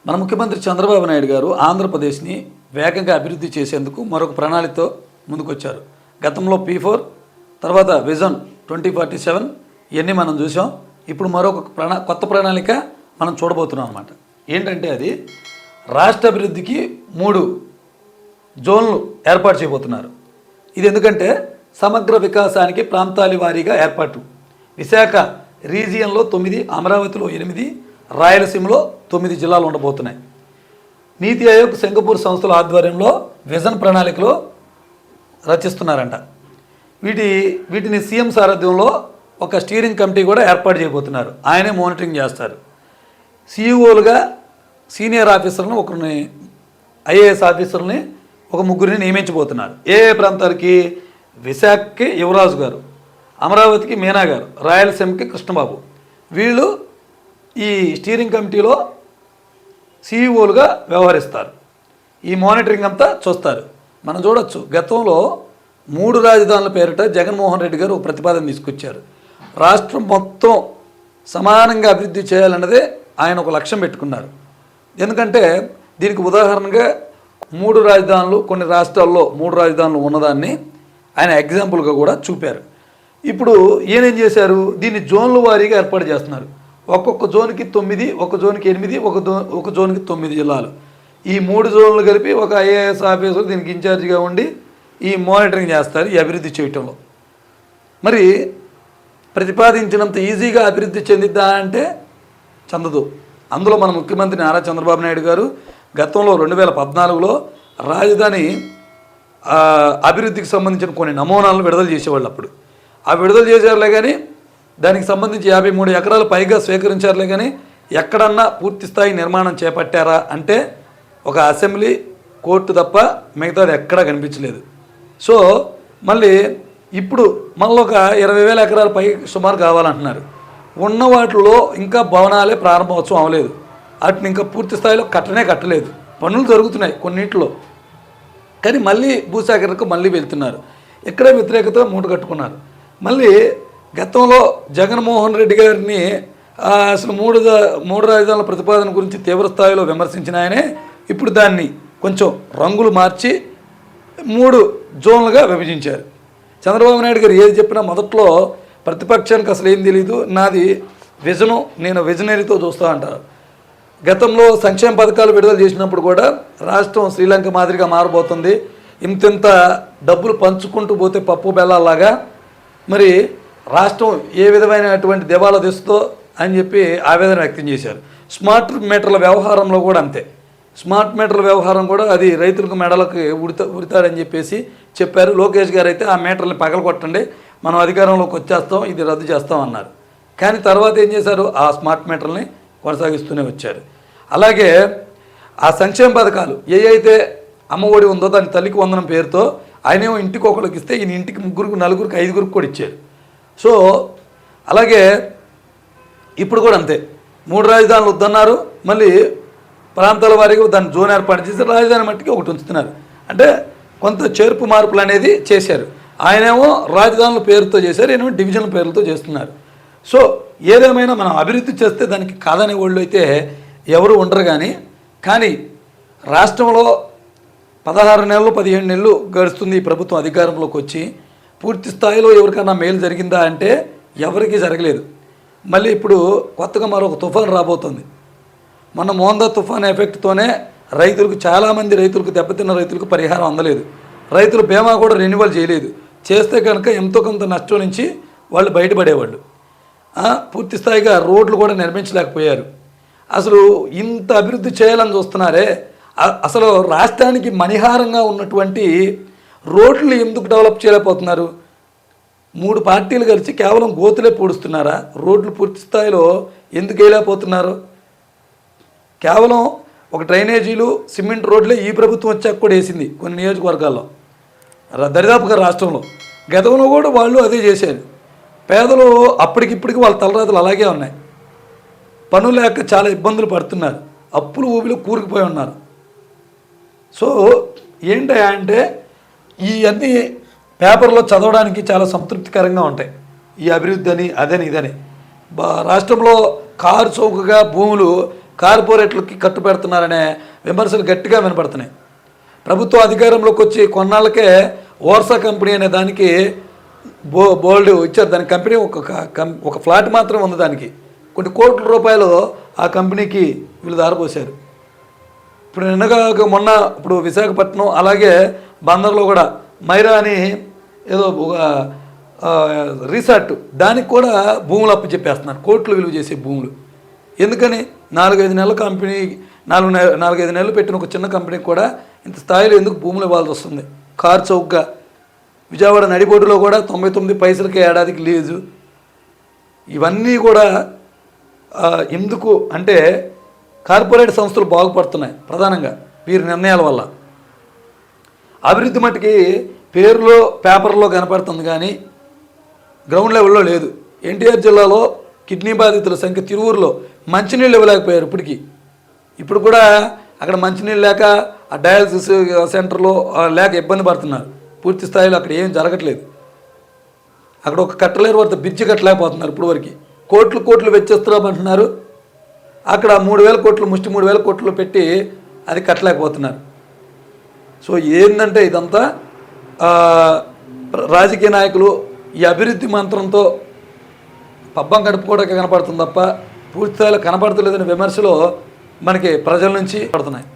మన ముఖ్యమంత్రి చంద్రబాబు నాయుడు గారు ఆంధ్రప్రదేశ్ని వేగంగా అభివృద్ధి చేసేందుకు మరొక ప్రణాళికతో ముందుకొచ్చారు. గతంలో P4, తర్వాత విజన్ 2047 ఇవన్నీ మనం చూసాం. ఇప్పుడు మరొక కొత్త ప్రణాళిక మనం చూడబోతున్నాం అన్నమాట. ఏంటంటే అది రాష్ట్ర అభివృద్ధికి 3 జోన్లు ఏర్పాటు చేయబోతున్నారు. ఇది ఎందుకంటే సమగ్ర వికాసానికి ప్రాంతాల వారీగా ఏర్పాటు. విశాఖ రీజియన్లో 9, అమరావతిలో 8, రాయలసీమలో 9 జిల్లాలు ఉండబోతున్నాయి. నీతి ఆయోగ్, సింగపూర్ సంస్థల ఆధ్వర్యంలో విజన్ ప్రణాళికలో రచిస్తున్నారంట. వీటిని సీఎం సారథ్యంలో ఒక స్టీరింగ్ కమిటీ కూడా ఏర్పాటు చేయబోతున్నారు. ఆయనే మానిటరింగ్ చేస్తారు. సీఈఓలుగా సీనియర్ ఆఫీసర్లను ఒకరిని, ఐఏఎస్ ఆఫీసర్ని ఒక 3 నియమించబోతున్నారు. ఏ ప్రాంతాలకి? విశాఖకి యువరాజు గారు, అమరావతికి మీనా గారు, రాయలసీమకి కృష్ణబాబు. వీళ్ళు ఈ స్టీరింగ్ కమిటీలో సీఈఓలుగా వ్యవహరిస్తారు. ఈ మానిటరింగ్ అంతా చూస్తారు. మనం చూడొచ్చు, గతంలో 3 రాజధానుల పేరిట జగన్మోహన్ రెడ్డి గారు ఒక ప్రతిపాదన తీసుకొచ్చారు. రాష్ట్రం మొత్తం సమానంగా అభివృద్ధి చేయాలన్నదే ఆయన ఒక లక్ష్యం పెట్టుకున్నారు. ఎందుకంటే దీనికి ఉదాహరణగా 3 రాజధానులు, కొన్ని రాష్ట్రాల్లో 3 రాజధానులు ఉన్నదాన్ని ఆయన ఎగ్జాంపుల్గా కూడా చూపారు. ఇప్పుడు ఈయనేం చేశారు, దీన్ని జోన్ల వారీగా ఏర్పాటు చేస్తున్నారు. ఒక్కొక్క జోన్కి 9, ఒక జోన్కి 8, ఒక జోన్కి 9 జిల్లాలు. ఈ 3 జోన్లు కలిపి ఒక ఐఏఎస్ ఆఫీసర్ దీనికి ఇన్ఛార్జిగా ఉండి ఈ మానిటరింగ్ చేస్తారు ఈ అభివృద్ధి చేయటంలో. మరి ప్రతిపాదించినంత ఈజీగా అభివృద్ధి చెందిద్దా అంటే చెందదు. అందులో మన ముఖ్యమంత్రి నారా చంద్రబాబు నాయుడు గారు గతంలో 2014లో రాజధాని అభివృద్ధికి సంబంధించిన కొన్ని నమూనాలను విడుదల చేసేవాళ్ళు. అప్పుడు ఆ విడుదల చేసేవాళ్ళే కానీ దానికి సంబంధించి 53 ఎకరాలు పైగా స్వీకరించారులే కానీ ఎక్కడన్నా పూర్తి స్థాయి నిర్మాణం చేపట్టారా అంటే ఒక అసెంబ్లీ, కోర్టు తప్ప మిగతాది ఎక్కడా కనిపించలేదు. సో మళ్ళీ ఇప్పుడు మళ్ళీ ఒక 20,000 ఎకరాల పై సుమారు కావాలంటున్నారు. ఉన్న వాటిలో ఇంకా భవనాలే ప్రారంభోత్సవం అవ్వలేదు. వాటిని ఇంకా పూర్తి స్థాయిలో కట్టలేదు. పనులు జరుగుతున్నాయి కొన్నింటిలో, కానీ మళ్ళీ భూసేకరణకు మళ్ళీ వెళ్తున్నారు. ఇక్కడే వ్యతిరేకత మూట కట్టుకున్నారు. మళ్ళీ గతంలో జగన్మోహన్ రెడ్డి గారిని అసలు 3 రాజధానుల ప్రతిపాదన గురించి తీవ్ర స్థాయిలో విమర్శించిన ఆయనే ఇప్పుడు దాన్ని కొంచెం రంగులు మార్చి 3 జోన్లుగా విభజించారు. చంద్రబాబు నాయుడు గారు ఏది చెప్పినా మొదట్లో ప్రతిపక్షానికి అసలు ఏం తెలీదు, నాది విజను, నేను విజనరీతో చూస్తా అంటారు. గతంలో సంక్షేమ పథకాలు విడుదల చేసినప్పుడు కూడా రాష్ట్రం శ్రీలంక మాదిరిగా మారబోతుంది, ఇంత డబ్బులు పంచుకుంటూ పోతే పప్పు బెల్లాలాగా మరి రాష్ట్రం ఏ విధమైనటువంటి దివాలా తెస్తుందో అని చెప్పి ఆవేదన వ్యక్తం చేశారు. స్మార్ట్ మీటర్ల వ్యవహారంలో కూడా అంతే. స్మార్ట్ మీటర్ల వ్యవహారం కూడా అది రైతులకు మెడలకు ఉడతాడని చెప్పేసి చెప్పారు. లోకేష్ గారు అయితే ఆ మీటర్ని పగలగొట్టండి, మనం అధికారంలోకి వచ్చేస్తాం, ఇది రద్దు చేస్తాం అన్నారు. కానీ తర్వాత ఏం చేశారు, ఆ స్మార్ట్ మీటర్ని కొనసాగిస్తూనే వచ్చారు. అలాగే ఆ సంక్షేమ పథకాలు అయితే అమ్మఒడి ఉందో దాని తల్లికి వందనం పేరుతో ఆయనేమో ఇంటికి ఒకరికి ఇస్తే ఈయన ఇంటికి 3, 4, 5 కూడా ఇచ్చారు. సో అలాగే ఇప్పుడు కూడా అంతే, 3 రాజధానులు వద్దన్నారు, మళ్ళీ ప్రాంతాల వారీగా దాన్ని జోన్ ఏర్పాటు చేసి రాజధాని మట్టికి ఒకటి ఉంచుతున్నారు. అంటే కొంత చేర్పు మార్పులు అనేది చేశారు. ఆయనేమో రాజధానుల పేరుతో చేశారు, ఏమో డివిజన్ల పేర్లతో చేస్తున్నారు. సో ఏదేమైనా మనం అభివృద్ధి చేస్తే దానికి కాదనే వాళ్ళు అయితే ఎవరు ఉండరు. కానీ రాష్ట్రంలో 16 నెలలు 15 నెలలు గడుస్తుంది ఈ ప్రభుత్వం అధికారంలోకి వచ్చి. పూర్తి స్థాయిలో ఎవరికైనా మేలు జరిగిందా అంటే ఎవరికీ జరగలేదు. మళ్ళీ ఇప్పుడు కొత్తగా మరొక తుఫాన్ రాబోతుంది. మొన్న మోందా తుఫాన్ ఎఫెక్ట్తోనే రైతులకు, చాలామంది రైతులకు, దెబ్బతిన్న రైతులకు పరిహారం అందలేదు. రైతులు బీమా కూడా రెన్యువల్ చేయలేదు. చేస్తే కనుక ఎంతో కొంత నష్టం నుంచి వాళ్ళు బయటపడేవాళ్ళు. పూర్తి స్థాయిగా రోడ్లు కూడా నిర్మించలేకపోయారు. అసలు ఇంత అభివృద్ధి చేయాలని చూస్తున్నారే, అసలు రాష్ట్రానికి మణిహారంగా ఉన్నటువంటి రోడ్లు ఎందుకు డెవలప్ చేయలేకపోతున్నారు? 3 పార్టీలు కలిసి కేవలం గోతులే పూడుస్తున్నారా? రోడ్లు పూర్తి స్థాయిలో ఎందుకు వేయలేకపోతున్నారు? కేవలం ఒక డ్రైనేజీలు, సిమెంట్ రోడ్లే ఈ ప్రభుత్వం వచ్చాక కూడా వేసింది కొన్ని నియోజకవర్గాల్లో, దరిదాపుగా రాష్ట్రంలో. గతంలో కూడా వాళ్ళు అదే చేశారు. పేదలు అప్పటికిప్పటికి వాళ్ళ తలరాతలు అలాగే ఉన్నాయి. పనులు లేక చాలా ఇబ్బందులు పడుతున్నారు, అప్పులు ఊబిలో కూరుకుపోయి ఉన్నారు. సో ఏంటంటే అంటే ఇవన్నీ పేపర్లో చదవడానికి చాలా సంతృప్తికరంగా ఉంటాయి. ఈ అభివృద్ధి అని, అదని, ఇదని. రాష్ట్రంలో కారు చౌకగా భూములు కార్పొరేట్లకి కట్టు పెడుతున్నారనే విమర్శలు గట్టిగా వినపడుతున్నాయి. ప్రభుత్వం అధికారంలోకి వచ్చి కొన్నాళ్ళకే ఓర్సా కంపెనీ అనే దానికి బోల్డ్ ఇచ్చారు. దాని కంపెనీ ఒక ఫ్లాట్ మాత్రం ఉంది, దానికి కొన్ని కోట్ల రూపాయలు ఆ కంపెనీకి వీళ్ళు దారపోసారు. ఇప్పుడు నిన్నగా మొన్న ఇప్పుడు విశాఖపట్నం అలాగే బందర్లో కూడా మైరా అని ఏదో ఒక రిసార్ట్, దానికి కూడా భూములు అప్పు చెప్పేస్తున్నారు, కోట్లు విలువ చేసే భూములు. ఎందుకని 4-5 నెలల కంపెనీ 4-5 నెలలు పెట్టిన ఒక చిన్న కంపెనీకి కూడా ఇంత స్థాయిలో ఎందుకు భూములు ఇవ్వాల్సి వస్తుంది? కార్ చౌక్గా విజయవాడ నడిబొడ్డులో కూడా 99 పైసలకి ఏడాదికి లీజు. ఇవన్నీ కూడా ఎందుకు అంటే కార్పొరేట్ సంస్థలు బాగుపడుతున్నాయి ప్రధానంగా వీరి నిర్ణయాల వల్ల. అభివృద్ధి మట్టుకి పేరులో పేపర్లో కనపడుతుంది కానీ గ్రౌండ్ లెవెల్లో లేదు. ఎన్టీఆర్ జిల్లాలో కిడ్నీ బాధితుల సంఖ్య తిరువూరులో మంచినీళ్ళు ఇవ్వలేకపోయారు ఇప్పుడు కూడా అక్కడ మంచినీళ్ళు లేక ఆ డయాలసిస్ సెంటర్లో లేక ఇబ్బంది పడుతున్నారు. పూర్తి స్థాయిలో అక్కడ ఏం జరగట్లేదు. అక్కడ ఒక కట్టలేరు వద్ద బ్రిడ్జి కట్టలేకపోతున్నారు. ఇప్పుడు వరకు కోట్లు వెచ్చిస్తున్నామంటున్నారు. అక్కడ 3,000 కోట్లు ముష్టి 3,000 కోట్లు పెట్టి అది కట్టలేకపోతున్నారు. సో ఏంటంటే ఇదంతా రాజకీయ నాయకులు ఈ అభివృద్ధి మంత్రంతో పబ్బం గడుపుకోవడానికి కనపడుతుంది తప్ప పూర్తి స్థాయిలో కనపడతలేదనే విమర్శలు మనకి ప్రజల నుంచి పడుతున్నాయి.